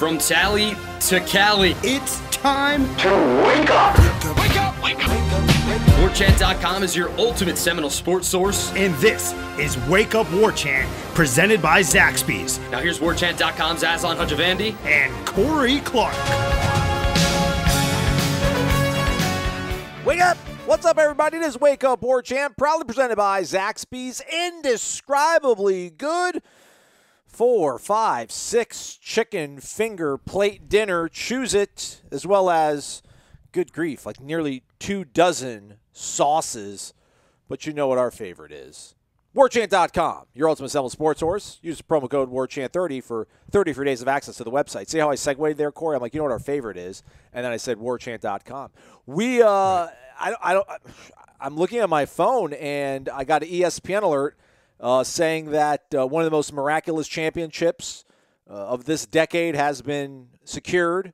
From Tally to Cali, It's time to wake up. wake up, wake up. WarChant.com is your ultimate Seminole sports source. and this is Wake Up War Chant, presented by Zaxby's Now here's WarChant.com's Aslan Hajavandi. and Corey Clark. Wake up! What's up, everybody? It is Wake Up War Chant, proudly presented by Zaxby's. Indescribably good 4, 5, 6 chicken finger plate dinner. Choose it, as well as, good grief, like nearly 24 sauces. But you know what our favorite is. WarChant.com, your ultimate Seminole sports source. Use the promo code WarChant30 for 30 free days of access to the website. See how I segued there, Corey? I'm like, you know what our favorite is? And then I said WarChant.com. I'm looking at my phone, and I got an ESPN alert saying that one of the most miraculous championships of this decade has been secured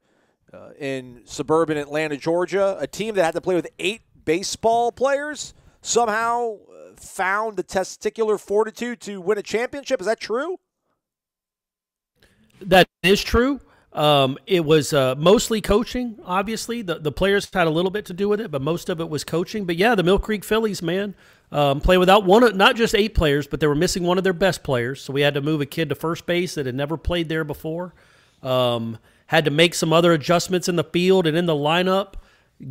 in suburban Atlanta, Georgia. A team that had to play with 8 baseball players somehow found the testicular fortitude to win a championship. Is that true? That is true. It was mostly coaching, obviously. The players had a little bit to do with it, but most of it was coaching. But, yeah, the Mill Creek Phillies, man, play without not just 8 players, but they were missing one of their best players. So we had to move a kid to first base that had never played there before. Had to make some other adjustments in the field and in the lineup.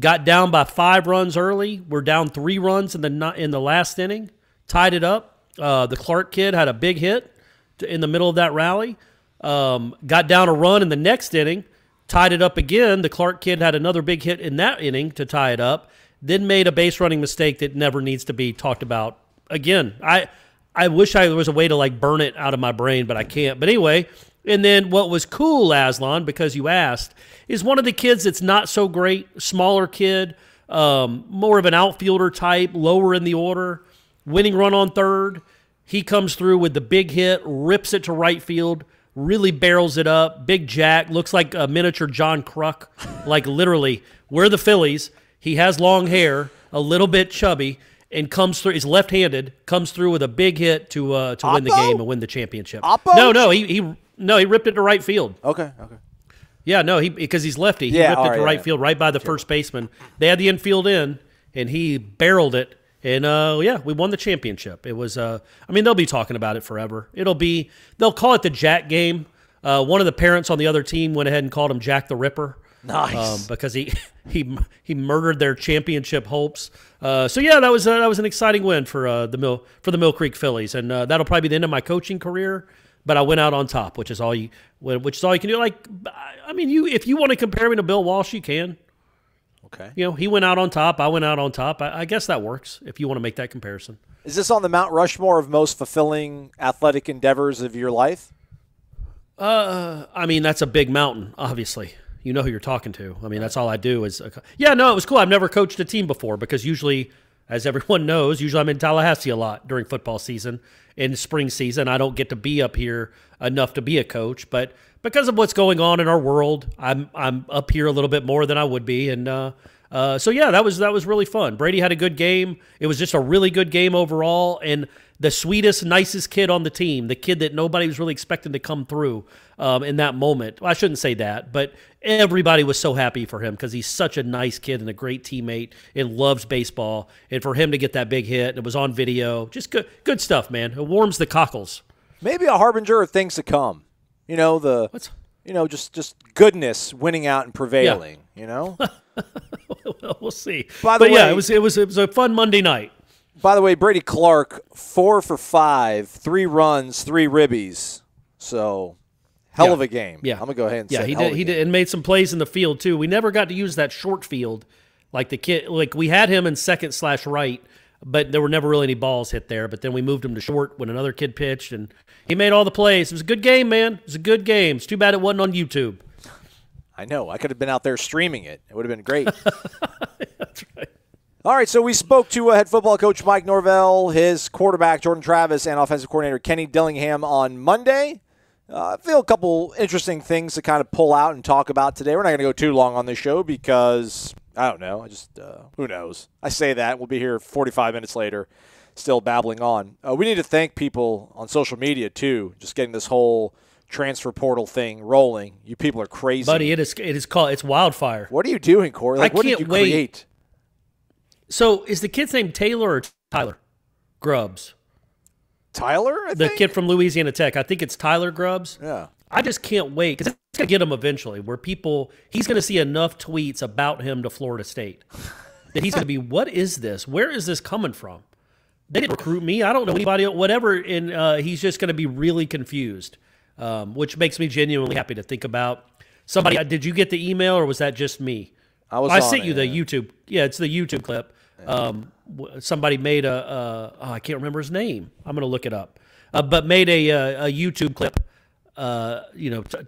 Got down by 5 runs early. We're down 3 runs in the last inning. Tied it up. The Clark kid had a big hit in the middle of that rally. Got down a run in the next inning. Tied it up again. The Clark kid had another big hit in that inning to tie it up. Then made a base running mistake that never needs to be talked about again. I wish there was a way to like burn it out of my brain, but I can't. But anyway, and then what was cool, Aslan, because you asked, is one of the kids that's not so great, smaller kid, more of an outfielder type, lower in the order, winning run on third. He comes through with the big hit, rips it to right field, really barrels it up. Big Jack, looks like a miniature John Kruk. Like literally, we're the Phillies. He has long hair, a little bit chubby, and comes through. He's left-handed, comes through with a big hit to win the game and win the championship. Oppo? No, he ripped it to right field. Okay. Yeah, no, because he's lefty. He ripped it to right field, right by the first baseman. They had the infield in, and he barreled it. And, we won the championship. It was, they'll be talking about it forever. They'll call it the Jack game. One of the parents on the other team went ahead and called him Jack the Ripper. Nice. Because he murdered their championship hopes. That was an exciting win for the Mill Creek Phillies. And that'll probably be the end of my coaching career. But I went out on top, which is all you can do. If you want to compare me to Bill Walsh, you can. Okay. He went out on top. I went out on top. I guess that works if you want to make that comparison. Is this on the Mount Rushmore of most fulfilling athletic endeavors of your life? That's a big mountain, obviously. You know who you're talking to. That's all I do is it was cool. I've never coached a team before because usually, as everyone knows, I'm in Tallahassee a lot during football season. In spring season, I don't get to be up here enough to be a coach, but because of what's going on in our world, I'm up here a little bit more than I would be, and that was really fun. Brady had a good game. It was just a really good game overall, and the sweetest, nicest kid on the team, the kid that nobody was really expecting to come through in that moment. Well, I shouldn't say that, but everybody was so happy for him because he's such a nice kid and a great teammate and loves baseball. And for him to get that big hit, and it was on video, just good stuff, man. It warms the cockles. Maybe a harbinger of things to come. Just goodness winning out and prevailing. Well, we'll see. By the way, it was a fun Monday night. By the way, Brady Clark, 4 for 5, 3 runs, 3 ribbies. So, hell of a game. Yeah, I'm gonna go ahead and say he did, and made some plays in the field too. We never got to use that short field, like the kid. Like we had him in second/right, but there were never really any balls hit there. But then we moved him to short when another kid pitched, and he made all the plays. It was a good game, man. It was a good game. It's too bad it wasn't on YouTube. I know. I could have been out there streaming it. It would have been great. That's right. All right, so we spoke to head football coach Mike Norvell, his quarterback Jordan Travis, and offensive coordinator Kenny Dillingham on Monday. I feel a couple interesting things to kind of pull out and talk about today. We're not going to go too long on this show because, I don't know, who knows? I say that. We'll be here 45 minutes later still babbling on. We need to thank people on social media, too, just getting this whole transfer portal thing rolling. You people are crazy. Buddy, it's wildfire. What are you doing, Corey? Like, I what did can't you wait. create? So is the kid's name Taylor or Tyler Grubbs? Tyler, I The think? kid from Louisiana Tech. I think it's Tyler Grubbs. Yeah. I just can't wait because it's going to get him eventually where he's going to see enough tweets about him to Florida State that he's going to be, what is this? Where is this coming from? They didn't recruit me. I don't know anybody, whatever. And he's just going to be really confused, which makes me genuinely happy to think about. Somebody, did you get the email or was that just me? I sent you the YouTube. Yeah, it's the YouTube clip. Somebody made I can't remember his name. I'm going to look it up. But made a YouTube clip.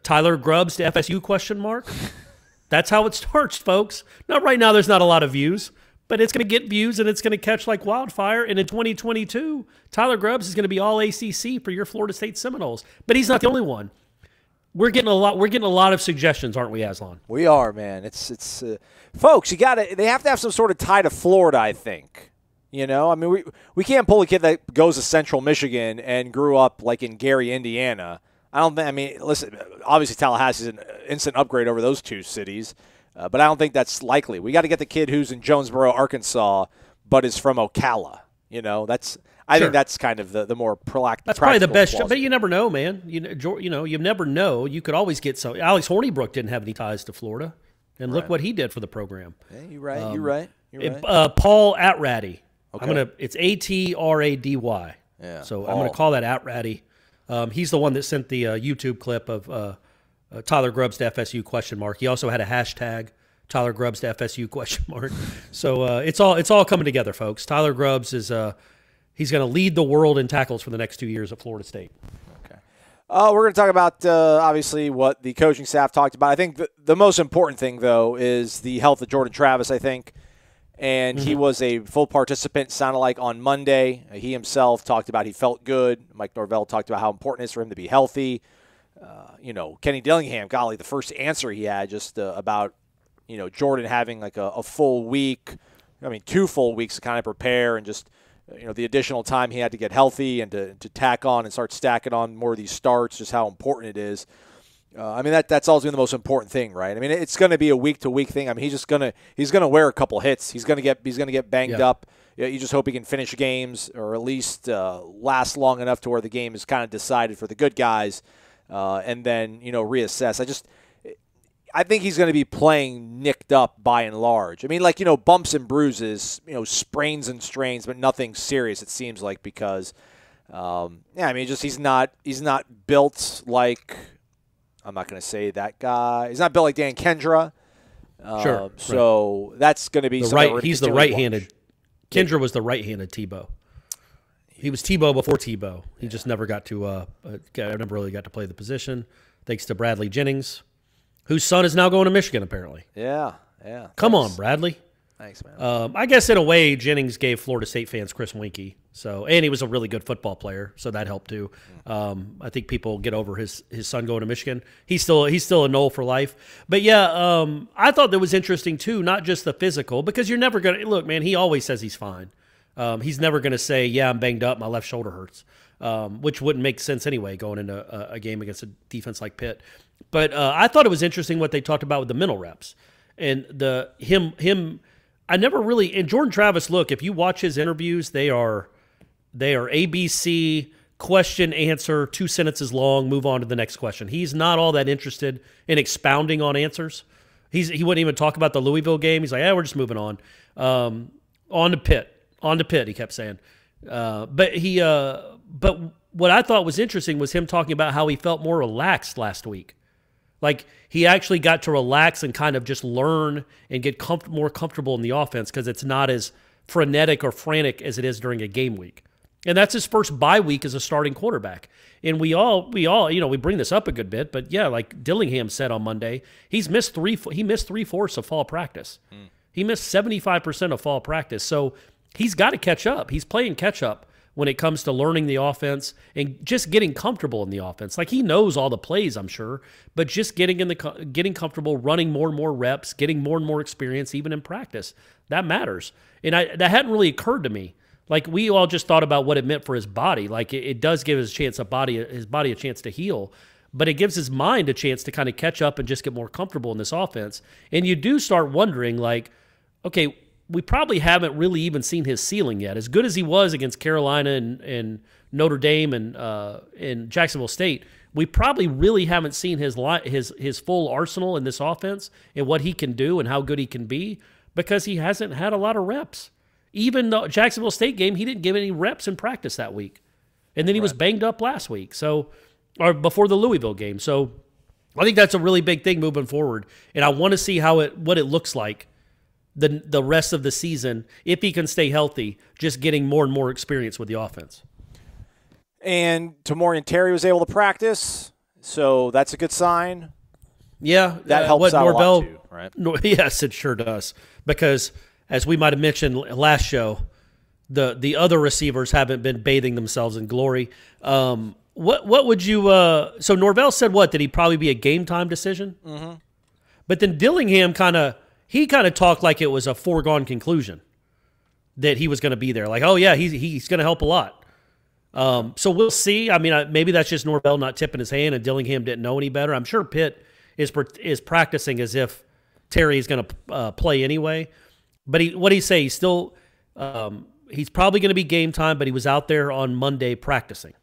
Tyler Grubbs to FSU question mark. That's how it starts, folks. Now, right now, there's not a lot of views, but it's going to get views and it's going to catch like wildfire. And in 2022, Tyler Grubbs is going to be all ACC for your Florida State Seminoles. But he's not the only one. We're getting a lot of suggestions, aren't we, Aslan? We are, man. It's folks. They have to have some sort of tie to Florida, I think. You know, I mean, we can't pull a kid that goes to Central Michigan and grew up like in Gary, Indiana. I don't think. I mean, listen. Obviously, Tallahassee is an instant upgrade over those two cities, but I don't think that's likely. We got to get the kid who's in Jonesboro, Arkansas, but is from Ocala. You know, I think that's kind of the more practical. That's probably the best. Plausible. But you never know, man. You never know. You could always get some. Alex Hornibrook didn't have any ties to Florida, and look what he did for the program. Yeah, you're right. You're right. Paul Atraddy. Okay. It's Atrady. Yeah. So I'm gonna call that Atraddy. He's the one that sent the YouTube clip of Tyler Grubbs to FSU question mark. He also had a hashtag Tyler Grubbs to FSU question mark. So it's all coming together, folks. Tyler Grubbs is he's going to lead the world in tackles for the next 2 years at Florida State. Okay. We're going to talk about obviously what the coaching staff talked about. I think the most important thing though is the health of Jordan Travis. I think. And he was a full participant, sounded like, on Monday. He himself talked about he felt good. Mike Norvell talked about how important it is for him to be healthy. Kenny Dillingham, golly, the first answer he had just about, Jordan having like a full week, 2 full weeks to kind of prepare and just, the additional time he had to get healthy and to tack on and start stacking on more of these starts, just how important it is. That's also the most important thing, right? I mean, it's going to be a week-to-week thing. I mean, he's gonna wear a couple hits. He's gonna get banged up. You just hope he can finish games or at least last long enough to where the game is kind of decided for the good guys, and then reassess. I think he's going to be playing nicked up by and large. I mean, bumps and bruises, sprains and strains, but nothing serious. It seems like because, he's not built like. I'm not going to say that guy. He's not built like Dan Kendra. Sure. So that's going to be he's the right-handed. Kendra was the right-handed Tebow. He was Tebow before Tebow. He just never got to never really got to play the position, thanks to Bradley Jennings, whose son is now going to Michigan, apparently. Yeah. Come on, Bradley. Thanks, man. I guess in a way, Jennings gave Florida State fans Chris Weinke. And he was a really good football player, so that helped too. I think people get over his son going to Michigan. He's still a Nole for life. But yeah, I thought that was interesting too, not just the physical, because you're never going to look, man. He always says he's fine. He's never going to say, "Yeah, I'm banged up. My left shoulder hurts," which wouldn't make sense anyway going into a game against a defense like Pitt. But I thought it was interesting what they talked about with the mental reps and him. I never really, and Jordan Travis, look, if you watch his interviews, they are ABC, question, answer, 2 sentences long, move on to the next question. He's not all that interested in expounding on answers. He wouldn't even talk about the Louisville game. He's like, we're just moving on. On to Pitt, he kept saying. But what I thought was interesting was him talking about how he felt more relaxed last week. Like, he actually got to relax and kind of just learn and get more comfortable in the offense because it's not as frenetic or frantic as it is during a game week. And that's his first bye week as a starting quarterback. And we all, we bring this up a good bit, but yeah, like Dillingham said on Monday, he missed 3/4 of fall practice. He missed 75% of fall practice. So he's got to catch up. He's playing catch up when it comes to learning the offense and just getting comfortable in the offense. Like, he knows all the plays, I'm sure, but just getting comfortable, running more and more reps, getting more and more experience, even in practice, that matters. And that hadn't really occurred to me. Like, we all just thought about what it meant for his body. Like, it does give his body a chance to heal. but it gives his mind a chance to kind of catch up and just get more comfortable in this offense. And you do start wondering, like, okay, we probably haven't really even seen his ceiling yet. As good as he was against Carolina and Notre Dame and Jacksonville State, we probably really haven't seen his full arsenal in this offense and what he can do and how good he can be, because he hasn't had a lot of reps. Even the Jacksonville State game, he didn't give any reps in practice that week. And then he was banged up last week, or before the Louisville game. So I think that's a really big thing moving forward. And I want to see what it looks like the rest of the season, if he can stay healthy, just getting more and more experience with the offense. And Tamorrion Terry was able to practice, so that's a good sign. Yeah. That helps out a lot too, right? Yes, it sure does. Because, as we might have mentioned last show, the other receivers haven't been bathing themselves in glory. What would you so Norvell said what? Did he probably be a game-time decision? Mm-hmm. But then Dillingham kind of talked like it was a foregone conclusion that he was going to be there. Like, oh, yeah, he's going to help a lot. So we'll see. I mean, maybe that's just Norvell not tipping his hand and Dillingham didn't know any better. I'm sure Pitt is practicing as if Terry is going to play anyway. But what did he say? He's still he's probably going to be game time, but he was out there on Monday practicing.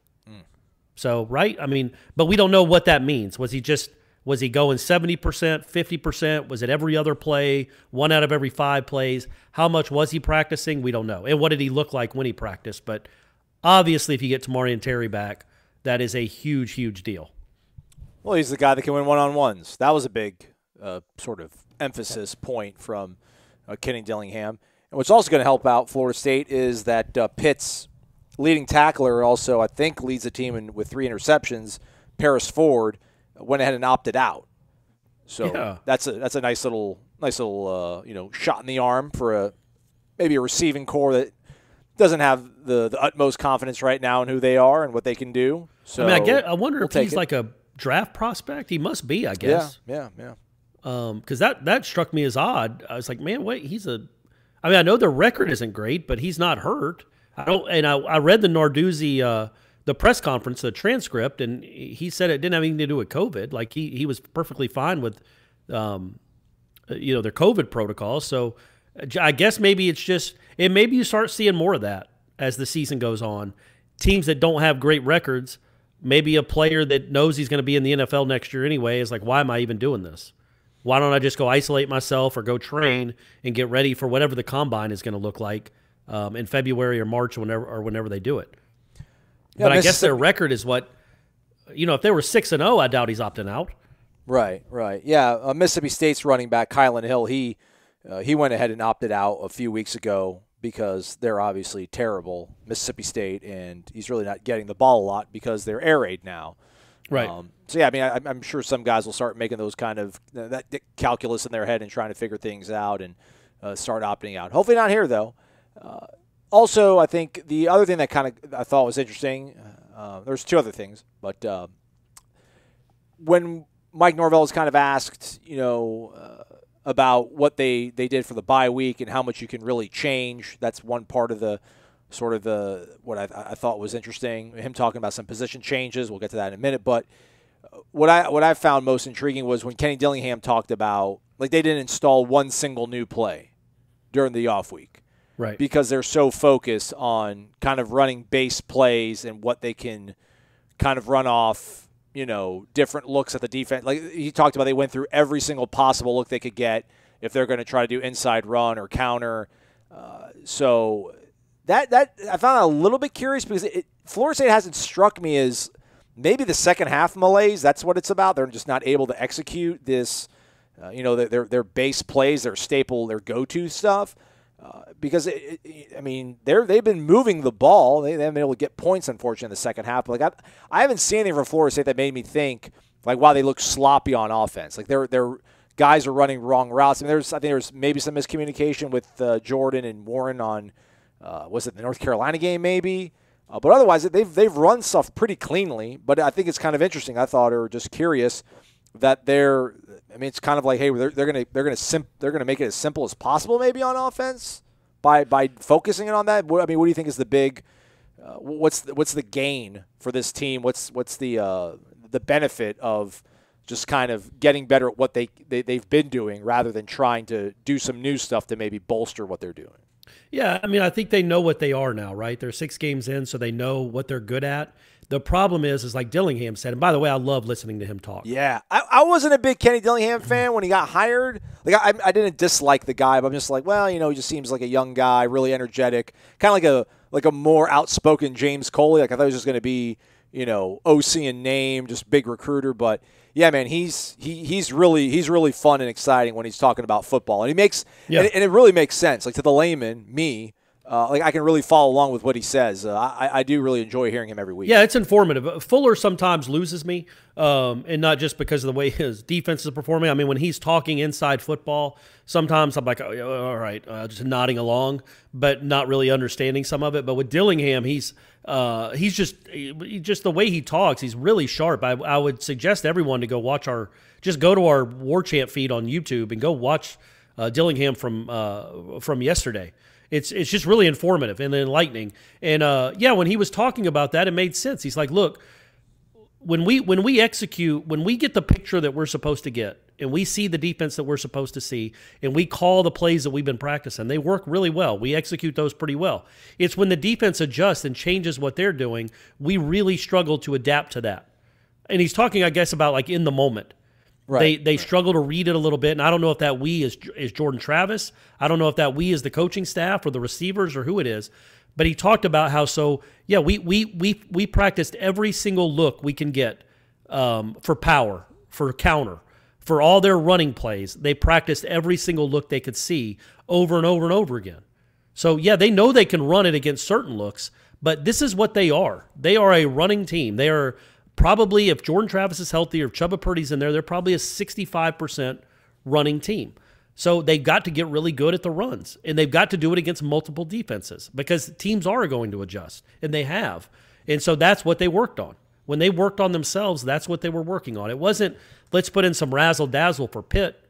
So, right? I mean, but we don't know what that means. Was he going 70%, 50%? Was it every other play, 1 out of every 5 plays? How much was he practicing? We don't know. And what did he look like when he practiced? But obviously, if you get Tamorrion Terry back, that is a huge, huge deal. Well, he's the guy that can win one-on-ones. That was a big sort of emphasis point from Kenny Dillingham. And what's also going to help out Florida State is that Pitt's leading tackler also, I think, leads the team with 3 interceptions. Paris Ford went ahead and opted out. So that's a nice little shot in the arm for maybe a receiving core that doesn't have the utmost confidence right now in who they are and what they can do. So I mean, I wonder if he's like a draft prospect. He must be, I guess. Yeah. Because that struck me as odd. I was like, man, wait, I know their record isn't great, but he's not hurt. I read the Narduzzi the press conference, the transcript, and he said it didn't have anything to do with COVID. Like he was perfectly fine with, their COVID protocols. So I guess maybe maybe you start seeing more of that as the season goes on. Teams that don't have great records, maybe a player that knows he's going to be in the NFL next year anyway is like, why am I even doing this? Why don't I just go isolate myself or go train and get ready for whatever the combine is going to look like in February or March or whenever they do it? Yeah, but I guess their record is what, if they were 6-0, I doubt he's opting out. Right. Yeah, Mississippi State's running back, Kylan Hill, he went ahead and opted out a few weeks ago because they're obviously terrible, Mississippi State, and he's really not getting the ball a lot because they're air raid now. Right. So, yeah, I mean, I'm sure some guys will start making those kind of that calculus in their head and trying to figure things out and start opting out. Hopefully not here, though. Also, I think the other thing that kind of I thought was interesting, there's 2 other things, but when Mike Norvell was kind of asked, about what they did for the bye week and how much you can really change, that's one part of the sort of what I thought was interesting. Him talking about some position changes. We'll get to that in a minute. But what I found most intriguing was when Kenny Dillingham talked about, like, they didn't install one single new play during the off week. Right. Because they're so focused on kind of running base plays and what they can kind of run off, different looks at the defense. Like he talked about, they went through every single possible look they could get if they're going to try to do inside run or counter. So that I found a little bit curious because Florida State hasn't struck me as maybe the second half malaise. That's what it's about. They're just not able to execute this, their base plays, their staple, their go-to stuff. Because they've been moving the ball. They haven't been able to get points, unfortunately, in the second half. Like I haven't seen anything from Florida State that made me think like, wow, they look sloppy on offense. Like their guys are running wrong routes. I think there's maybe some miscommunication with Jordan and Warren on was it the North Carolina game maybe. But otherwise, they've run stuff pretty cleanly. But I think it's kind of interesting. I thought, or just curious, that it's kind of like, hey, they're gonna make it as simple as possible maybe on offense by focusing it on that. What do you think is the big what's the gain for this team? What's the the benefit of just kind of getting better at what they've been doing rather than trying to do some new stuff to maybe bolster what they're doing. Yeah, I mean, I think they know what they are now, right? They're 6 games in, so they know what they're good at. The problem is like Dillingham said, and by the way, I love listening to him talk. Yeah, I wasn't a big Kenny Dillingham fan when he got hired. Like I didn't dislike the guy, but I'm just like, well, he just seems like a young guy, really energetic, kind of like a more outspoken James Coley. Like I thought he was just going to be, OC in name, just big recruiter. But yeah, man, he's really fun and exciting when he's talking about football, and he makes and it really makes sense. Like to the layman, me. Like I can really follow along with what he says. I do really enjoy hearing him every week. Yeah, it's informative. Fuller sometimes loses me, and not just because of the way his defense is performing. I mean, when he's talking inside football, sometimes I'm like, oh, all right, just nodding along, but not really understanding some of it. But with Dillingham, he's just the way he talks. He's really sharp. I would suggest everyone to go watch just go to our War Chant feed on YouTube and go watch Dillingham from yesterday. It's just really informative and enlightening. And when he was talking about that, it made sense. He's like, look, when we execute, when we get the picture that we're supposed to get, and we see the defense that we're supposed to see, and we call the plays that we've been practicing, they work really well. We execute those pretty well. It's when the defense adjusts and changes what they're doing, we really struggle to adapt to that. And he's talking, I guess, about like in the moment. Right. They struggle to read it a little bit, and I don't know if that we is Jordan Travis. I don't know if that we is the coaching staff or the receivers or who it is. But he talked about how we practiced every single look we can get for power, for counter, for all their running plays. They practiced every single look they could see over and over and over again. So yeah, they know they can run it against certain looks, but this is what they are. They are a running team. They are. Probably, if Jordan Travis is healthy or if Chubba Purdy's in there, they're probably a 65% running team. So they've got to get really good at the runs, and they've got to do it against multiple defenses because teams are going to adjust, and they have. And so that's what they worked on. When they worked on themselves, that's what they were working on. It wasn't, let's put in some razzle-dazzle for Pitt,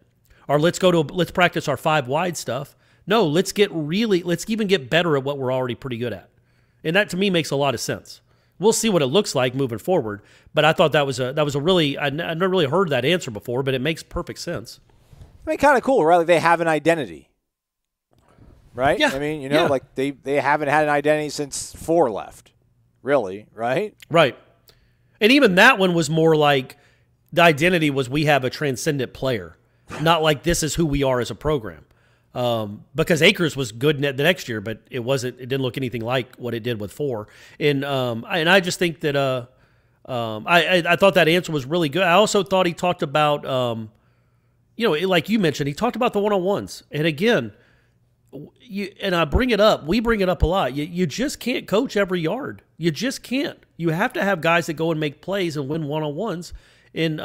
or let's practice our 5 wide stuff. No, let's even get better at what we're already pretty good at. And that, to me, makes a lot of sense. We'll see what it looks like moving forward, but I thought that was a really I'd never really heard that answer before, but it makes perfect sense. I mean, kind of cool, right? Like they have an identity, right? Yeah. I mean, like they haven't had an identity since 4 left, really, right? Right. And even that one was more like the identity was we have a transcendent player, not like this is who we are as a program. Because Akers was good the next year, but it didn't look anything like what it did with 4. And I just think that I thought that answer was really good. I also thought he talked about like you mentioned, he talked about the one-on-ones. And again, we bring it up a lot. You just can't coach every yard. You just can't. You have to have guys that go and make plays and win one-on-ones. And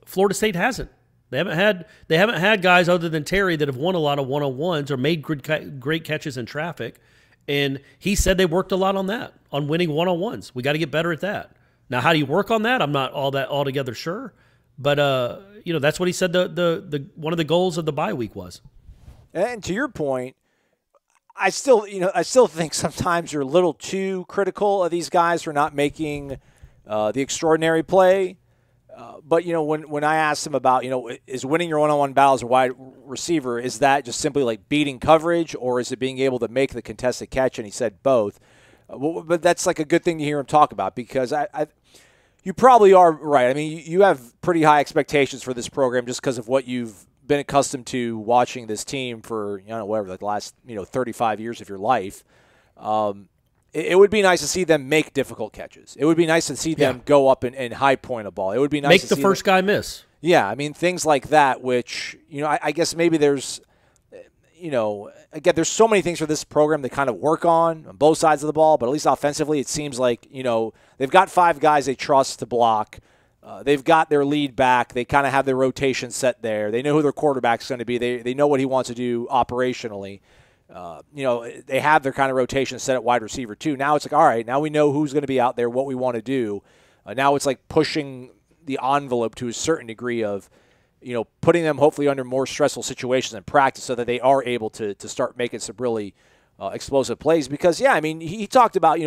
Florida State hasn't. They haven't had guys other than Terry that have won a lot of one-on-ones or made great catches in traffic. And he said they worked a lot on that, on winning one-on-ones. We got to get better at that. Now, how do you work on that? I'm not altogether sure. But that's what he said the one of the goals of the bye week was. And to your point, I still think sometimes you're a little too critical of these guys for not making the extraordinary play. But, when I asked him about, is winning your one-on-one battles as a wide receiver, is that just simply like beating coverage, or is it being able to make the contested catch? And he said both. But that's like a good thing to hear him talk about because you probably are right. I mean, you have pretty high expectations for this program just because of what you've been accustomed to watching this team for, the last, 35 years of your life. It would be nice to see them make difficult catches. It would be nice to see them go up and high point a ball. It would be nice make to the see first guy miss. Yeah, I mean, things like that, which, I guess maybe there's, again, there's so many things for this program to kind of work on both sides of the ball, but at least offensively, it seems like, they've got 5 guys they trust to block. They've got their lead back. They kind of have their rotation set there. They know who their quarterback's going to be. They know what he wants to do operationally. They have their kind of rotation set at wide receiver too. Now it's like, all right, now we know who's going to be out there, what we want to do. Now it's like pushing the envelope to a certain degree of, putting them hopefully under more stressful situations in practice so that they are able to start making some really explosive plays because, yeah, I mean, he talked about,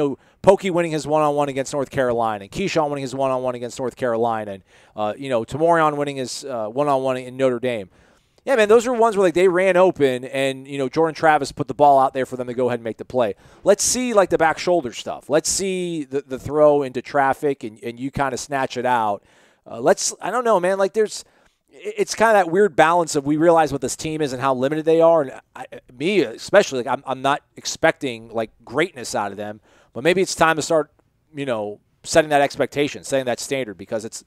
Pokey winning his one-on-one against North Carolina and Keyshawn winning his one-on-one against North Carolina and, Tamorion winning his one-on-one in Notre Dame. Yeah, man, those are ones where, they ran open and, Jordan Travis put the ball out there for them to go ahead and make the play. Let's see, the back shoulder stuff. Let's see the throw into traffic and you kind of snatch it out. I don't know, man, it's kind of that weird balance of we realize what this team is and how limited they are. And me especially, I'm not expecting, greatness out of them. But maybe it's time to start, setting that expectation, setting that standard because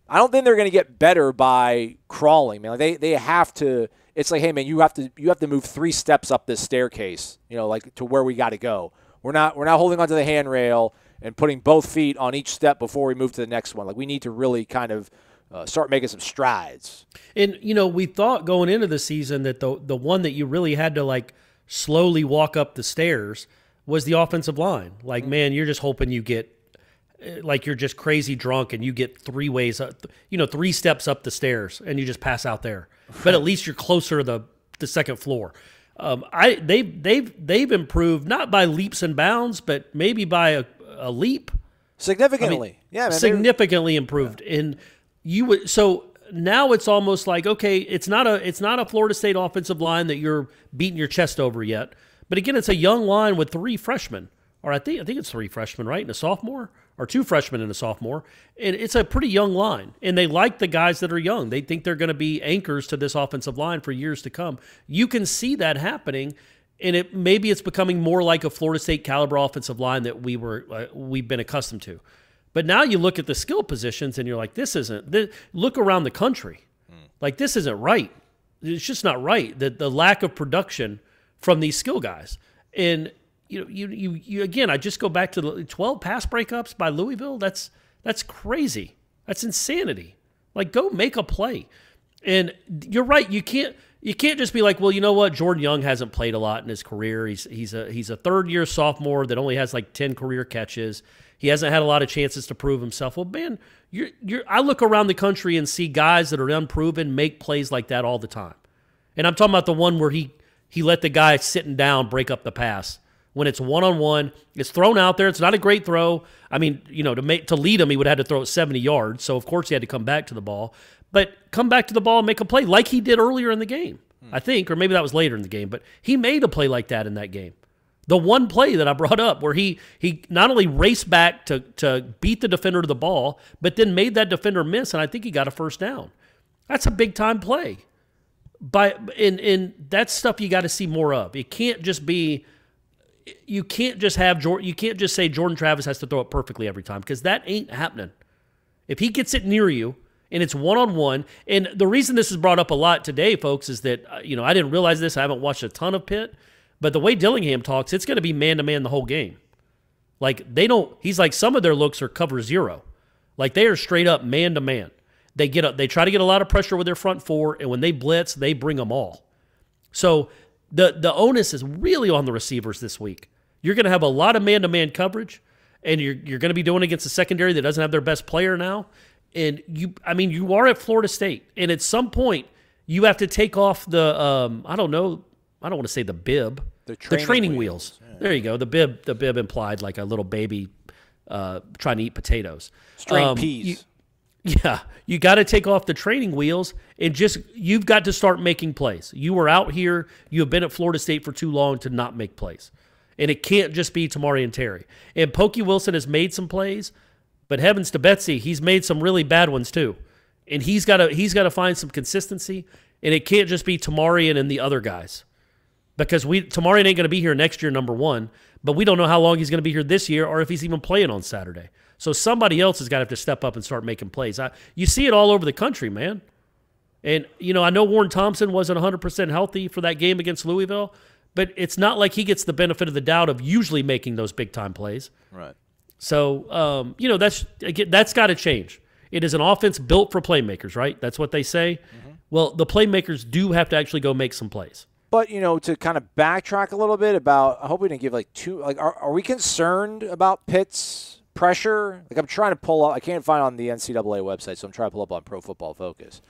I don't think they're going to get better by crawling, man. They have to. It's hey, man, you have to move 3 steps up this staircase, to where we got to go. We're not holding onto the handrail and putting both feet on each step before we move to the next one. We need to really kind of start making some strides. And we thought going into the season that the one that you really had to slowly walk up the stairs was the offensive line. Man, you're just hoping you get. You're just crazy drunk and you get 3 ways up, 3 steps up the stairs and you just pass out there. But at least you're closer to the second floor. They've improved not by leaps and bounds, but maybe by a leap. Significantly, man, significantly improved. Yeah. And so now it's almost okay, it's not a Florida State offensive line that you're beating your chest over yet. But again, it's a young line with 3 freshmen. Or I think it's 3 freshmen, right? And a sophomore? Or 2 freshmen and a sophomore. And it's a pretty young line. And they like the guys that are young. They think they're going to be anchors to this offensive line for years to come. You can see that happening, and maybe it's becoming more like a Florida State caliber offensive line that we've been accustomed to. But now you look at the skill positions, and you're like, look around the country. This isn't right. It's just not right. The lack of production from these skill guys. And you again, I just go back to the 12 pass breakups by Louisville. That's crazy. That's insanity. Go make a play. And you're right. You can't just be well, you know what? Jordan Young hasn't played a lot in his career. He's a third-year sophomore that only has 10 career catches. He hasn't had a lot of chances to prove himself. Well, man, I look around the country and see guys that are unproven make plays like that all the time. And I'm talking about the one where he let the guy sitting down break up the pass. When it's one-on-one, it's thrown out there. It's not a great throw. I mean, to lead him, he would have had to throw it 70 yards. So, of course, he had to come back to the ball. But come back to the ball and make a play like he did earlier in the game, I think. Or maybe that was later in the game. But he made a play like that in that game. The one play that I brought up where he not only raced back to beat the defender to the ball, but then made that defender miss, and I think he got a first down. That's a big-time play. And that's stuff you got to see more of. It can't just be... You can't just say Jordan Travis has to throw it perfectly every time because that ain't happening. If he gets it near you and it's one-on-one, and the reason this is brought up a lot today, folks, is that I didn't realize this. I haven't watched a ton of Pitt, but the way Dillingham talks, it's going to be man-to-man the whole game. He's some of their looks are cover 0. They are straight up man-to-man. They try to get a lot of pressure with their front 4, and when they blitz, they bring them all. So the onus is really on the receivers this week. You're going to have a lot of man-to-man coverage, and you're going to be doing it against a secondary that doesn't have their best player now. And you are at Florida State, and at some point you have to take off the I don't want to say the bib, the training wheels. Yeah. There you go. The bib implied like a little baby trying to eat potatoes, string peas. You got to take off the training wheels and you've got to start making plays. You were out here. You have been at Florida State for too long to not make plays. And it can't just be Tamorrion Terry. And Pokey Wilson has made some plays, but heavens to Betsy, he's made some really bad ones too. And he's got to find some consistency, and it can't just be Tamorrion and the other guys. Because Tamorrion ain't going to be here next year, number 1, but we don't know how long he's going to be here this year or if he's even playing on Saturday. So somebody else has got to have to step up and start making plays. You see it all over the country, man. And, I know Warren Thompson wasn't 100% healthy for that game against Louisville, but it's not like he gets the benefit of the doubt of usually making those big-time plays. Right. So, that's got to change. It is an offense built for playmakers, right? That's what they say. Mm-hmm. Well, the playmakers do have to actually go make some plays. But, to kind of backtrack a little bit about, I hope we didn't give are we concerned about Pitt's pressure? I'm trying to pull up, I can't find on the NCAA website, so I'm trying to pull up on Pro Football Focus.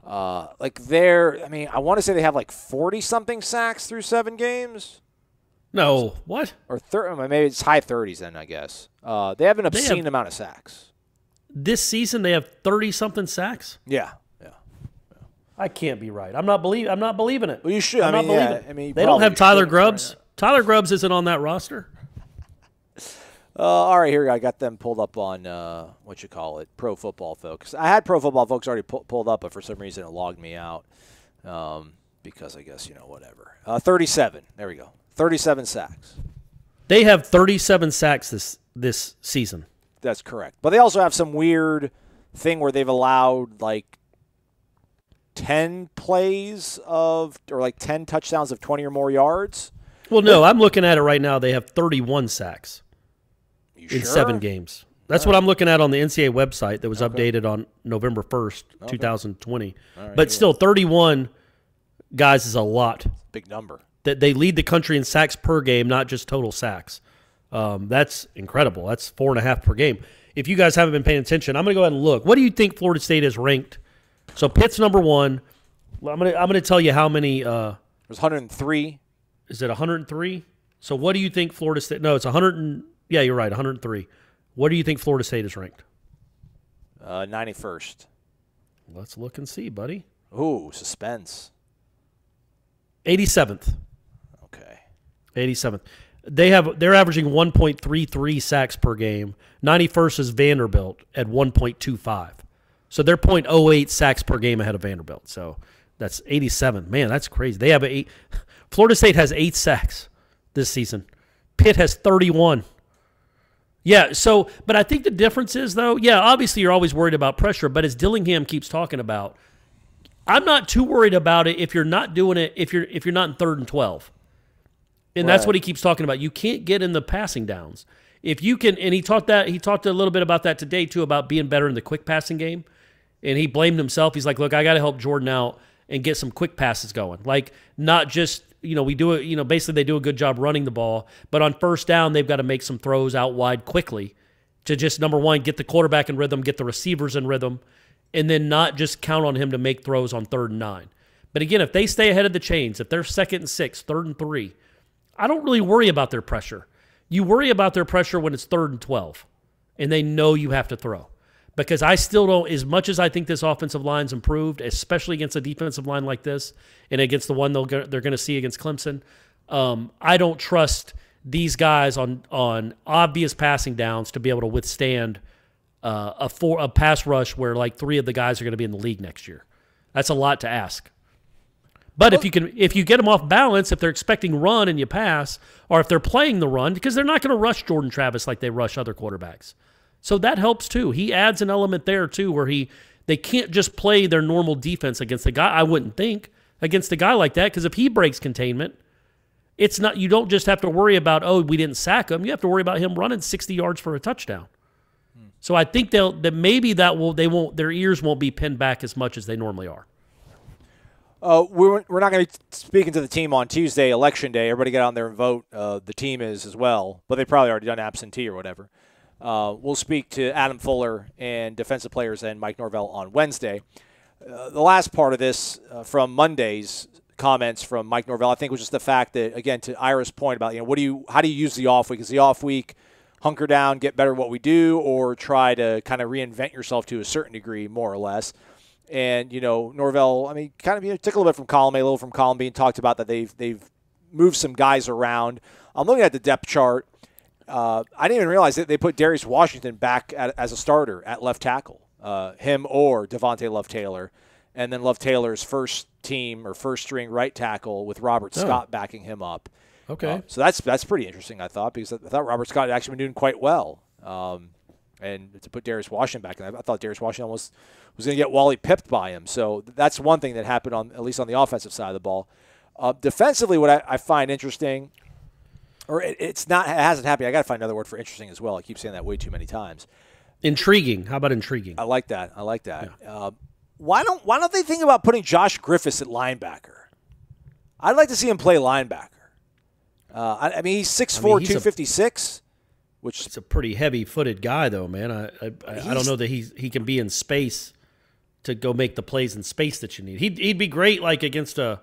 I want to say they have 40-something sacks through 7 games. No, what? Or maybe it's high 30s then, I guess. They have an obscene amount of sacks. This season they have 30-something sacks? Yeah. I can't be right. I'm not believing it. Well, you should. I'm not believing it. I mean, they don't have Tyler Grubbs. Tyler Grubbs isn't on that roster. All right, here I got them pulled up on Pro Football Focus. I had Pro Football Focus already pulled up, but for some reason it logged me out because I guess whatever. 37. There we go. 37 sacks. They have 37 sacks this season. That's correct. But they also have some weird thing where they've allowed like 10 plays or 10 touchdowns of 20 or more yards. Well, no, I'm looking at it right now. They have 31 sacks in 7 games. That's what I'm looking at on the NCAA website that was updated on November 1st, 2020. Right, but still, 31 guys is a lot. Big number. That they lead the country in sacks per game, not just total sacks. That's incredible. That's 4.5 per game. If you guys haven't been paying attention, I'm going to go ahead and look. What do you think Florida State is ranked? So Pitt's number 1. I'm gonna tell you how many. There's 103. Is it 103? So what do you think Florida State? No, it's 100. Yeah, you're right, 103. What do you think Florida State is ranked? 91st. Let's look and see, buddy. Ooh, suspense. 87th. Okay. 87th. They're averaging 1.33 sacks per game. 91st is Vanderbilt at 1.25. So they're 0.08 sacks per game ahead of Vanderbilt. So that's 87th. Man, that's crazy. They have 8. Florida State has 8 sacks this season. Pitt has 31. Yeah, but I think the difference is, though, obviously you're always worried about pressure, but as Dillingham keeps talking about, I'm not too worried about it if you're not doing it, if you're not in 3rd and 12. And that's what he keeps talking about. You can't get in the passing downs. If you can, and he talked a little bit about that today, too, about being better in the quick passing game. And he blamed himself. He's like, look, I got to help Jordan out and get some quick passes going. Like, not just, we do it, basically they do a good job running the ball, but on first down, they've got to make some throws out wide quickly to just, number one, get the quarterback in rhythm, get the receivers in rhythm, and then not just count on him to make throws on 3rd and 9. But again, if they stay ahead of the chains, if they're 2nd and 6, 3rd and 3, I don't really worry about their pressure. You worry about their pressure when it's 3rd and 12, and they know you have to throw. Because I still don't, as much as I think this offensive line's improved, especially against a defensive line like this and against the one they're going to see against Clemson, I don't trust these guys on obvious passing downs to be able to withstand a pass rush where like 3 of the guys are going to be in the league next year. That's a lot to ask. But if you get them off balance, if they're expecting run and you pass, or if they're playing the run, because they're not going to rush Jordan Travis like they rush other quarterbacks. So that helps too. He adds an element there too where they can't just play their normal defense against a guy, I wouldn't think, against a guy like that, because if he breaks containment, it's not, you don't just have to worry about, we didn't sack him. You have to worry about him running 60 yards for a touchdown. So I think their ears won't be pinned back as much as they normally are. We're not going to be speaking to the team on Tuesday, Election Day. Everybody get out there and vote. The team is as well, but they've probably already done absentee or whatever. We'll speak to Adam Fuller and defensive players and Mike Norvell on Wednesday. The last part of this from Monday's comments from Mike Norvell, I think, was just the fact that, again, to Ira's point about, how do you use the off week? Is the off week hunker down, get better at what we do, or try to kind of reinvent yourself to a certain degree, more or less? And, Norvell, kind of took a little bit from column A, a little from column B, and talked about that they've moved some guys around. I'm looking at the depth chart. I didn't even realize that they put Darius Washington back as a starter at left tackle, him or Devontae Love-Taylor, and then Love-Taylor's first team or first string right tackle with Robert Scott backing him up. Okay. So that's pretty interesting, I thought, because I thought Robert Scott had actually been doing quite well. And to put Darius Washington back, I thought Darius Washington was going to get Wally pipped by him. So that's one thing that happened at least on the offensive side of the ball. Defensively, what I find interesting, or it hasn't happened. I got to find another word for interesting as well. I keep saying that way too many times. Intriguing. How about intriguing? I like that. Yeah. Why don't they think about putting Josh Griffiths at linebacker? I'd like to see him play linebacker. He's 6'4", 256. Which it's a pretty heavy-footed guy, though, man. I don't know that he can be in space to go make the plays in space that you need. He'd be great, like against a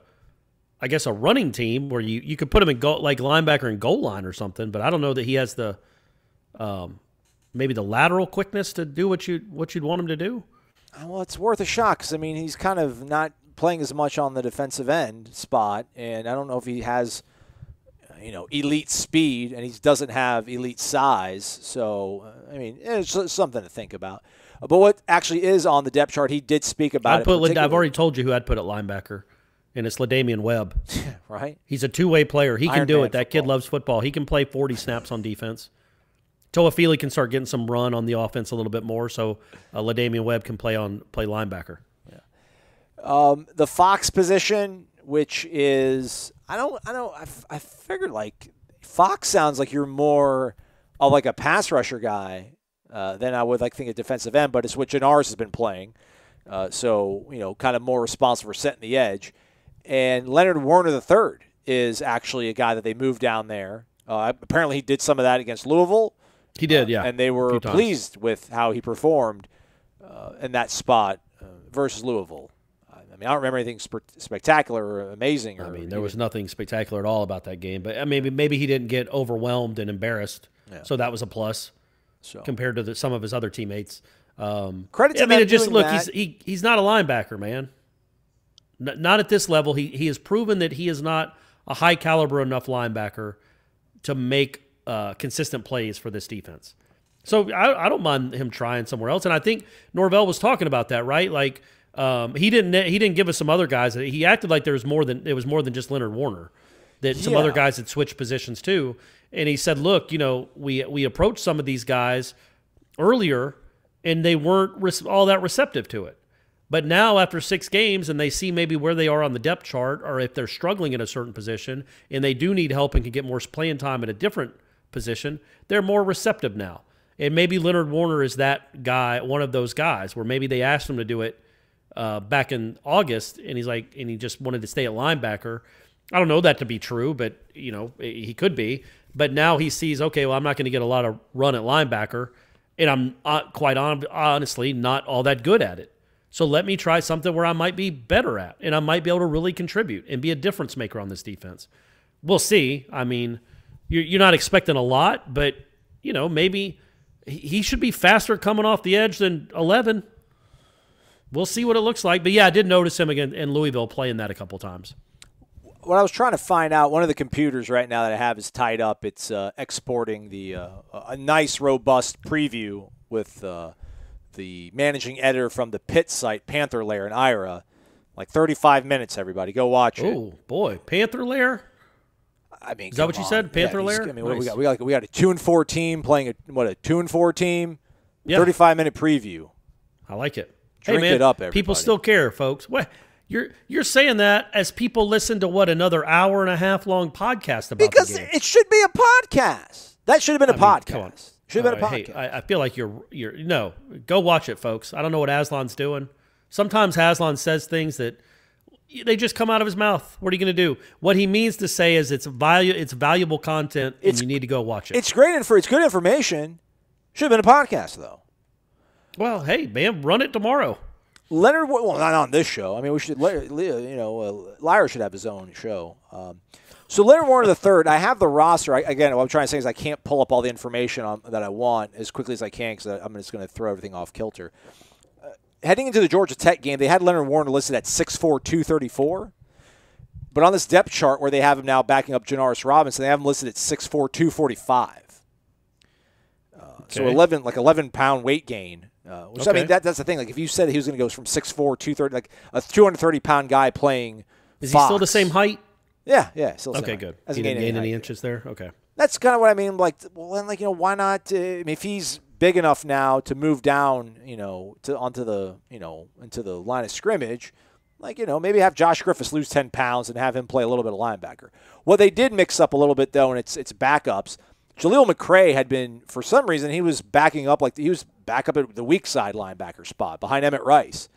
I guess, a running team where you could put him in goal, like linebacker and goal line or something. But I don't know that he has the maybe the lateral quickness to do what you'd want him to do. Well, it's worth a shot because, I mean, he's kind of not playing as much on the defensive end spot, and I don't know if he has, elite speed, and he doesn't have elite size. So, I mean, it's something to think about. But what actually is on the depth chart, he did speak about I've already told you who I'd put at linebacker, and it's LaDainian Webb. Right? He's a two-way player. He can do it. That kid loves football. He can play 40 snaps on defense. Toafili can start getting some run on the offense a little bit more, so LaDainian Webb can play linebacker. Yeah. The Fox position, which is I figured like Fox sounds like you're more of like a pass rusher guy than I would think a defensive end, but it's what Jannars has been playing. So kind of more responsible for setting the edge. And Leonard Warner III is actually a guy that they moved down there. Apparently, he did some of that against Louisville. He did, yeah. And they were pleased with how he performed in that spot versus Louisville. I mean, I don't remember anything spectacular or amazing. There was nothing spectacular at all about that game. But maybe he didn't get overwhelmed and embarrassed. Yeah. So that was a plus compared to some of his other teammates. Credit to them. He's not a linebacker, man. Not at this level. He has proven that he is not a high caliber enough linebacker to make consistent plays for this defense. So I don't mind him trying somewhere else. And I think Norvell was talking about that, right? Like he didn't give us some other guys. He acted like it was more than just Leonard Warner. That some other guys had switched positions too. And he said, look, we approached some of these guys earlier and they weren't all that receptive to it. But now after 6 games and they see maybe where they are on the depth chart or if they're struggling in a certain position and they do need help and can get more playing time at a different position, they're more receptive now. And maybe Leonard Warner is that guy, one of those guys where maybe they asked him to do it back in August and he just wanted to stay at linebacker. I don't know that to be true, but he could be. But now he sees, okay, well, I'm not going to get a lot of run at linebacker, and I'm quite honestly not all that good at it. So let me try something where I might be better at, and I might be able to really contribute and be a difference maker on this defense. We'll see. I mean, you're not expecting a lot, but maybe he should be faster coming off the edge than 11. We'll see what it looks like. But, yeah, I did notice him again in Louisville playing that a couple times. What I was trying to find out, one of the computers right now that I have is tied up. It's exporting a nice, robust preview with the managing editor from the Pitt site, Panther Lair in Ira. Like 35 minutes, everybody. Go watch it. Oh, boy. Panther Lair? I mean, is that what you said? Panther Lair? I mean, nice. we got a 2-4 team playing a 2-4 team. Yeah. 35-minute preview. I like it. Drink it up, everybody. People still care, folks. What? You're saying that as people listen to another hour and a half long podcast about because the game. It should be a podcast. That should have been a podcast. Should have been a podcast. Hey, I feel like you're no. Go watch it, folks. I don't know what Aslan's doing. Sometimes Aslan says things that they just come out of his mouth. What are you going to do? What he means to say is it's valuable content, and you need to go watch it. It's great it's good information. Should have been a podcast though. Well, hey man, run it tomorrow. Leonard, well, not on this show. I mean, we should, Lyra should have his own show. So Leonard Warner III, I have the roster. Again, what I'm trying to say is I can't pull up all the information that I want as quickly as I can because I'm just going to throw everything off kilter. Heading into the Georgia Tech game, they had Leonard Warner listed at 6'4", 234. But on this depth chart where they have him now backing up Jannars Robinson, they have him listed at 6'4", 245. So 11-pound weight gain. I mean, that's the thing. Like, if you said he was going to go from 6'4", 230, like a 230-pound guy playing Is Fox. he still the same height? Yeah, still the same Okay, height. good. Hasn't He didn't gain any height. inches there? Okay. That's kind of what I mean. Like, well, then, why not? If he's big enough now to move down, onto the, into the line of scrimmage, maybe have Josh Griffiths lose 10 pounds and have him play a little bit of linebacker. What they did mix up a little bit, though, and it's backups. Jaleel McRae had been, for some reason, he was backing up, he was back up at the weak side linebacker spot behind Emmett Rice.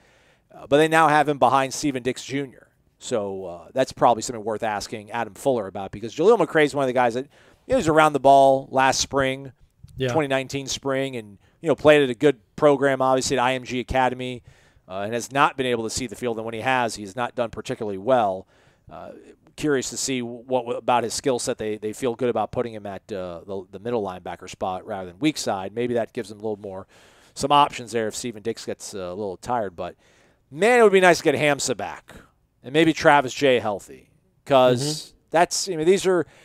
But they now have him behind Steven Dix Jr. So that's probably something worth asking Adam Fuller about because Jaleel McRae is one of the guys that was around the ball last spring, 2019 spring, and played at a good program, obviously at IMG Academy, and has not been able to see the field. And when he has not done particularly well. curious to see what about his skill set they feel good about putting him at the middle linebacker spot rather than weak side. Maybe that gives him a little more, some options there if Steven Dix gets a little tired. But, man, it would be nice to get Hamsah back and maybe Travis Jay healthy because that's, these are –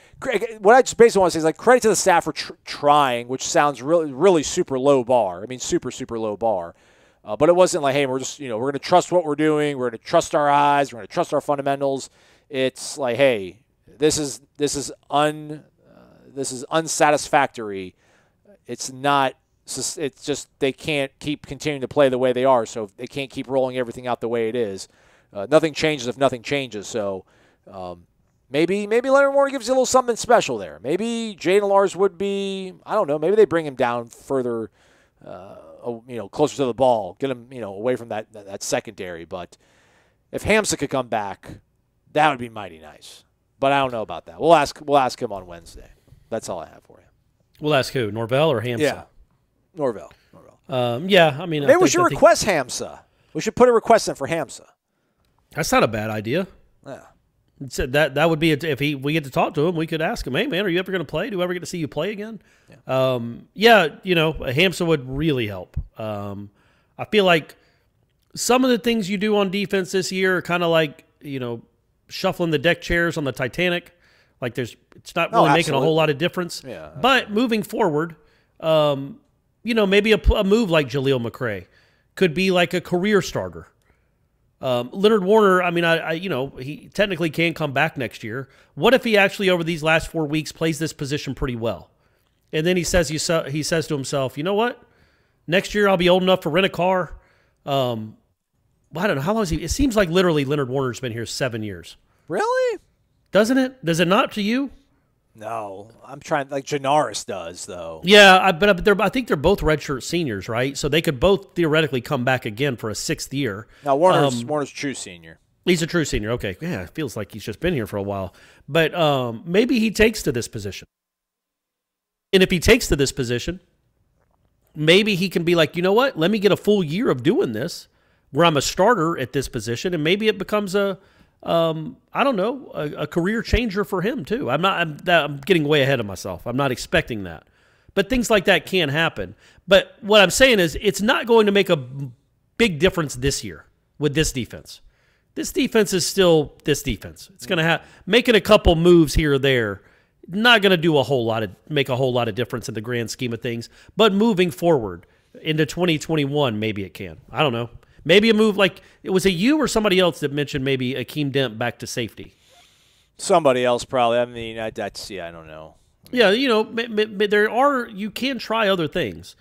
what I just basically want to say is, like, credit to the staff for trying, which sounds really, really super low bar. I mean, super, super low bar. But it wasn't like, hey, we're just, we're going to trust what we're doing. We're going to trust our eyes. We're going to trust our fundamentals. It's like, hey, this is unsatisfactory. It's not. It's just they can't keep continuing to play the way they are. So they can't keep rolling everything out the way it is. Nothing changes if nothing changes. So maybe Leonard Warner gives you a little something special there. Maybe Jaden Lars would be. I don't know. Maybe they bring him down further. Closer to the ball, get him, away from that secondary. But if Hamsah could come back, that would be mighty nice. But I don't know about that. We'll ask him on Wednesday. That's all I have for you. We'll ask who, Norvell or Hamsah? Yeah, Norvell. Maybe we should request Hamsah. We should put a request in for Hamsah. That's not a bad idea. Yeah. So that would be if we get to talk to him, we could ask him, hey man, are you ever going to play? Do we ever get to see you play again? Yeah. Hamsah would really help. I feel like some of the things you do on defense this year are kind of like shuffling the deck chairs on the Titanic. Like it's not really making a whole lot of difference. Yeah, but moving forward, maybe a move like Jaleel McRae could be like a career starter. Leonard Warner, he technically can come back next year. What if he actually over these last 4 weeks plays this position pretty well? And then he says to himself, you know what? Next year I'll be old enough to rent a car. I don't know. How long is he? It seems like literally Leonard Warner's been here 7 years. Really? Doesn't it? Does it not to you? No. I'm trying, like Janaris does, though. Yeah, I think they're both redshirt seniors, right? So they could both theoretically come back again for a 6th year. Now, Warner's a true senior. He's a true senior. Okay. Yeah, it feels like he's just been here for a while. But maybe he takes to this position. And if he takes to this position, maybe he can be like, you know what? Let me get a full year of doing this where I'm a starter at this position, and maybe it becomes a career changer for him too. I'm getting way ahead of myself. I'm not expecting that. But things like that can happen. But what I'm saying is it's not going to make a big difference this year with this defense. This defense is still this defense. It's going to making a couple moves here or there, not going to do make a whole lot of difference in the grand scheme of things. But moving forward into 2021, maybe it can. I don't know. Maybe a move like it was you or somebody else that mentioned maybe Akeem Dent back to safety. Somebody else probably. I mean, I don't know. Yeah, you can try other things,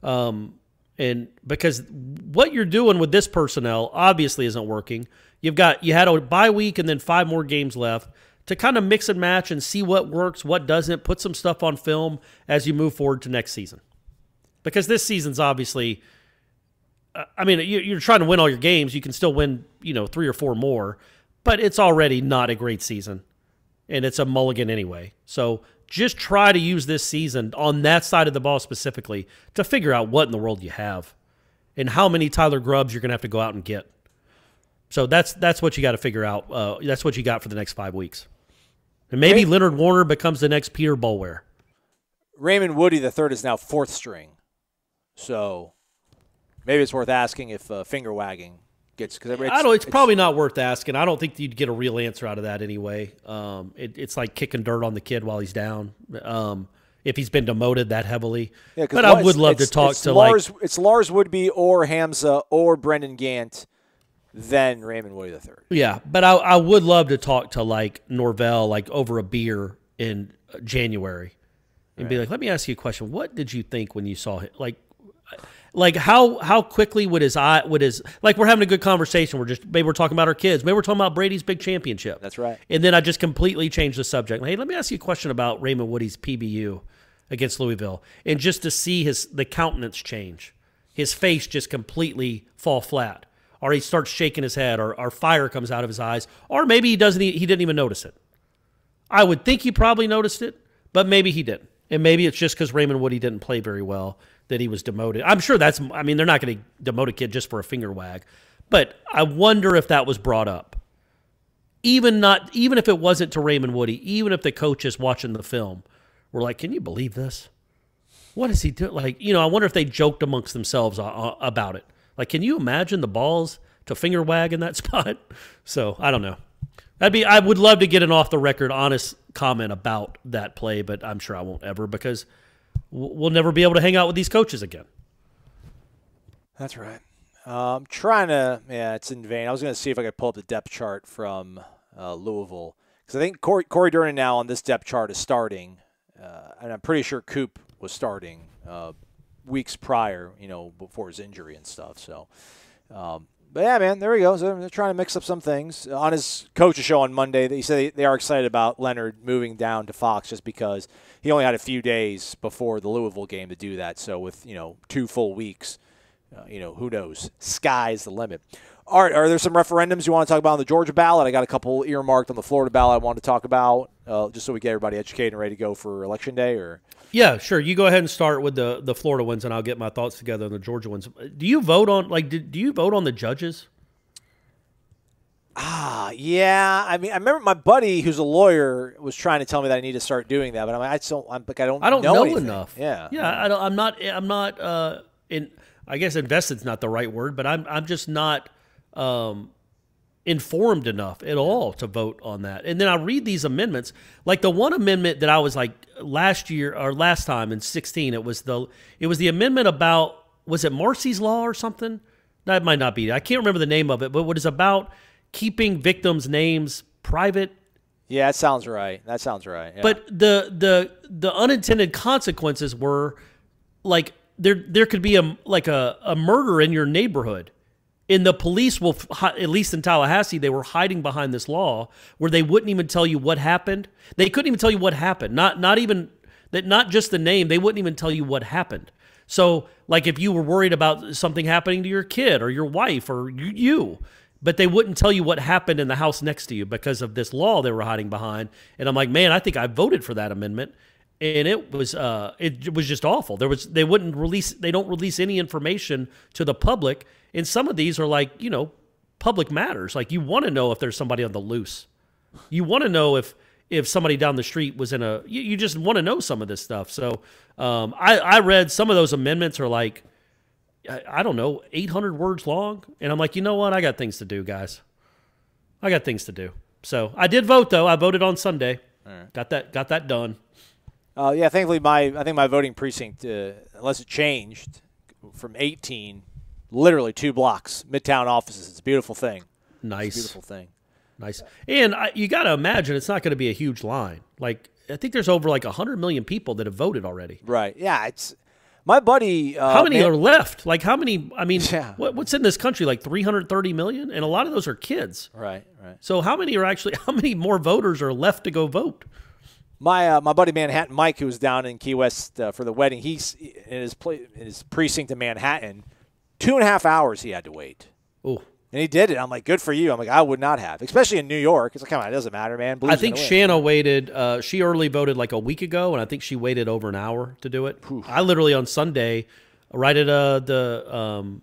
and because what you're doing with this personnel obviously isn't working. You had a bye week and then 5 more games left to kind of mix and match and see what works, what doesn't. Put some stuff on film as you move forward to next season, because this season's obviously. You're trying to win all your games. You can still win, 3 or 4 more, but it's already not a great season, and it's a mulligan anyway. So just try to use this season on that side of the ball specifically to figure out what in the world you have and how many Tyler Grubbs you're going to have to go out and get. So that's what you got to figure out. That's what you got for the next 5 weeks. And maybe Leonard Warner becomes the next Peter Boulware. Raymond Woody III is now 4th string, so maybe it's worth asking if finger wagging gets. It's probably not worth asking. I don't think you'd get a real answer out of that anyway. It's like kicking dirt on the kid while he's down. If he's been demoted that heavily, but I would love to talk to Lars. It's Lars Woodby or Hamsah or Brendan Gant, then Raymond Woody III. Yeah, but I would love to talk to like Norvell, like over a beer in January, and be like, let me ask you a question. What did you think when you saw him? Like how quickly would his like we're having a good conversation. Maybe we're talking about our kids. Maybe we're talking about Brady's big championship. That's right. And then I just completely changed the subject. Hey, let me ask you a question about Raymond Woody's PBU against Louisville, and just to see the countenance change, his face just completely fall flat, or he starts shaking his head, or fire comes out of his eyes, or maybe he didn't even notice it. I would think he probably noticed it, but maybe he didn't, and maybe it's just because Raymond Woody didn't play very well that he was demoted. I'm sure they're not going to demote a kid just for a finger wag, but I wonder if that was brought up. even if it wasn't to Raymond Woody, even if the coach is watching the film, we're like, can you believe this? What is he doing? Like, I wonder if they joked amongst themselves about it. Like, can you imagine the balls to finger wag in that spot? So I don't know. I would love to get an off the record, honest comment about that play, but I'm sure I won't ever because we'll never be able to hang out with these coaches again. That's right. I'm trying to, it's in vain. I was going to see if I could pull up the depth chart from Louisville because I think Corey Durnan now on this depth chart is starting, and I'm pretty sure Coop was starting weeks prior, before his injury and stuff. So, but yeah, man, there we go. So they're trying to mix up some things. On his coach's show on Monday, he said they are excited about Leonard moving down to Fox just because he only had a few days before the Louisville game to do that. So with 2 full weeks, who knows? Sky's the limit. All right, are there some referendums you want to talk about on the Georgia ballot? I got a couple earmarked on the Florida ballot I want to talk about, just so we get everybody educated and ready to go for Election Day. Or yeah, sure. You go ahead and start with the Florida ones, and I'll get my thoughts together on the Georgia ones. Do you vote on do you vote on the judges? Yeah. I mean, I remember my buddy who's a lawyer was trying to tell me that I need to start doing that, but I'm like, I don't know anything. Enough. Yeah. I'm not. I guess invested's not the right word, but I'm just not informed enough at all to vote on that. And then I read these amendments, like the one amendment that I was like last time in 2016. It was the amendment about, was it Marcy's Law or something? That might not be. I can't remember the name of it, but what is about keeping victims' names private. Yeah, that sounds right. Yeah. But the unintended consequences were like there could be a murder in your neighborhood, and the police will, at least in Tallahassee, they were hiding behind this law where they wouldn't even tell you what happened. They couldn't even tell you what happened. Not just the name. They wouldn't even tell you what happened. So, like, if you were worried about something happening to your kid or your wife or you, but they wouldn't tell you what happened in the house next to you because of this law they were hiding behind. And I'm like, man, I think I voted for that amendment, and it was just awful. They don't release any information to the public, and some of these are like, public matters. Like, you want to know if there's somebody on the loose. You want to know if somebody down the street was in you just want to know some of this stuff. So I read some of those amendments are like, I don't know, 800 words long. And I'm like, you know what? I got things to do, guys. I got things to do. So I did vote, though. I voted on Sunday. All right. Got that done. Yeah, thankfully I think my voting precinct, unless it changed from 18, literally 2 blocks, Midtown offices. It's a beautiful thing. Nice. It's a beautiful thing. Nice. And you got to imagine it's not going to be a huge line. Like, I think there's over like 100 million people that have voted already. Right. Yeah. It's my buddy. How many are left? Like, how many? I mean, yeah. What's in this country? Like 330 million, and a lot of those are kids. Right. So how many more voters are left to go vote? My buddy Manhattan Mike, who was down in Key West for the wedding, he's in his precinct in Manhattan. 2.5 hours he had to wait. Oh. And he did it. I'm like, good for you. I'm like, I would not have, especially in New York. It's like, come on, it doesn't matter, man. Blues I think Shanna waited. She early voted like a week ago, and I think she waited over an hour to do it. Oof. I literally on Sunday, right at on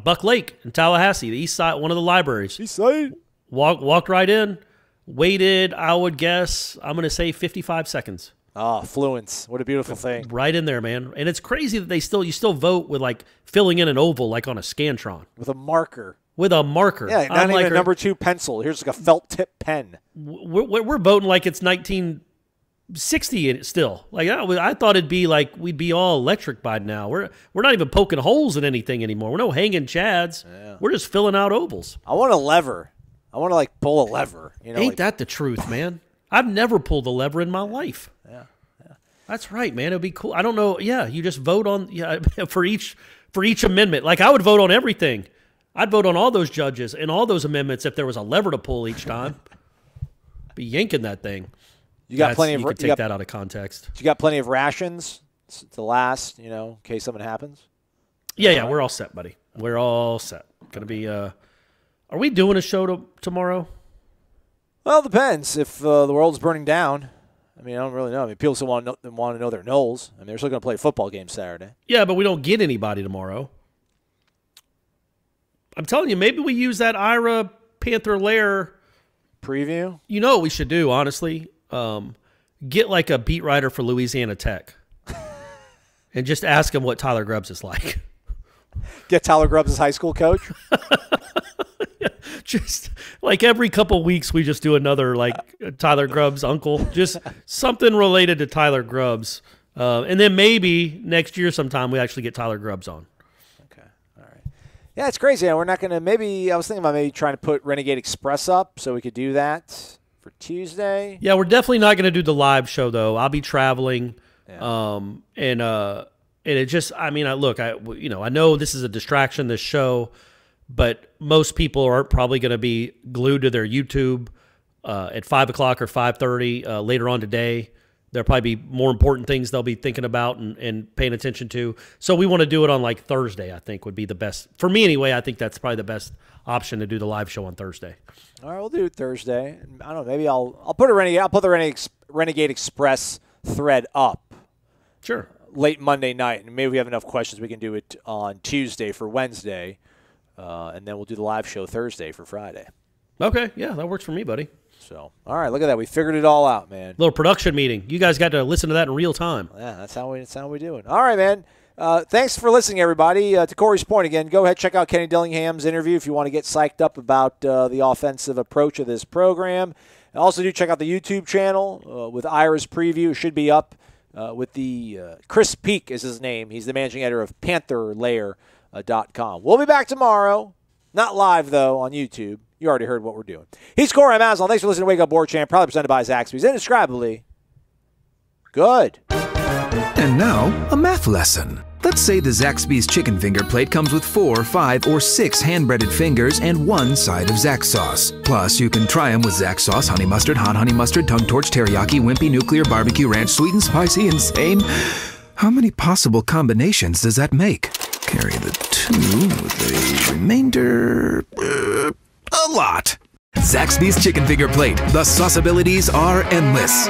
Buck Lake in Tallahassee, the east side, one of the libraries. East side. Walked right in, waited. I would guess I'm going to say 55 seconds. Oh, fluence. What a beautiful thing. Right in there, man. And it's crazy that you still vote with like filling in an oval like on a Scantron. With a marker. Yeah, not even a number 2 pencil. Here's like a felt tip pen. We're voting like it's 1960 still. Like I thought it'd be like we'd be all electric by now. We're not even poking holes in anything anymore. We're no hanging chads. Yeah. We're just filling out ovals. I want a lever. I want to like pull a lever. Ain't that the truth, man? I've never pulled a lever in my life. Yeah. That's right, man. It'd be cool. I don't know. Yeah, you just vote on for each amendment. Like I would vote on everything. I'd vote on all those judges and all those amendments if there was a lever to pull each time. Be yanking that thing. You got plenty of. You could take that out of context. You got plenty of rations to last, in case something happens. Yeah, we're all set, buddy. We're all set. Gonna be. Are we doing a show tomorrow? Well, it depends. If the world's burning down, I mean, I don't really know. I mean, people still want to know their Knowles. I mean, they're still going to play a football game Saturday. Yeah, but we don't get anybody tomorrow. I'm telling you, maybe we use that Ira Panther Lair preview? You know what we should do, honestly? Get like a beat writer for Louisiana Tech and just ask him what Tyler Grubbs is like. Get Tyler Grubbs as high school coach? Just like every couple weeks we just do another like Tyler Grubbs uncle, just something related to Tyler Grubbs. And then maybe next year sometime we actually get Tyler Grubbs on. Okay. All right. Yeah, it's crazy. We're not going to I was thinking about maybe trying to put Renegade Express up so we could do that for Tuesday. Yeah, we're definitely not going to do the live show though. I'll be traveling. Yeah. And it just, I mean, I know this is a distraction, this show, but most people aren't probably going to be glued to their YouTube at 5 o'clock or 5:30 later on today. There'll probably be more important things they'll be thinking about and paying attention to. So we want to do it on like Thursday, I think would be the best. For me anyway, I think that's probably the best option to do the live show on Thursday. All right, we'll do it Thursday. I don't know, maybe I'll put the Renegade Express thread up. Sure. Late Monday night, and maybe we have enough questions we can do it on Tuesday for Wednesday, and then we'll do the live show Thursday for Friday. Okay, yeah, that works for me, buddy. So, all right, look at that. We figured it all out, man. Little production meeting. You guys got to listen to that in real time. Yeah, that's how we do it. All right, man. Thanks for listening, everybody. To Corey's point again, go ahead, check out Kenny Dillingham's interview if you want to get psyched up about the offensive approach of this program. And also do check out the YouTube channel with Ira's preview. It should be up with the Chris Peak is his name. He's the managing editor of PantherLair.com. We'll be back tomorrow. Not live, though, on YouTube. You already heard what we're doing. He's Corey Maslow. Thanks for listening to Wake Up War Chant, proudly presented by Zaxby's. Indescribably good. And now, a math lesson. Let's say the Zaxby's chicken finger plate comes with 4, 5, or 6 hand-breaded fingers and 1 side of Zax sauce. Plus, you can try them with Zax sauce, honey mustard, hot honey mustard, tongue torch, teriyaki, wimpy, nuclear, barbecue, ranch, sweet and spicy, insane. How many possible combinations does that make? Carry the 2 with the remainder. A lot. Zaxby's chicken finger plate. The sauce abilities are endless.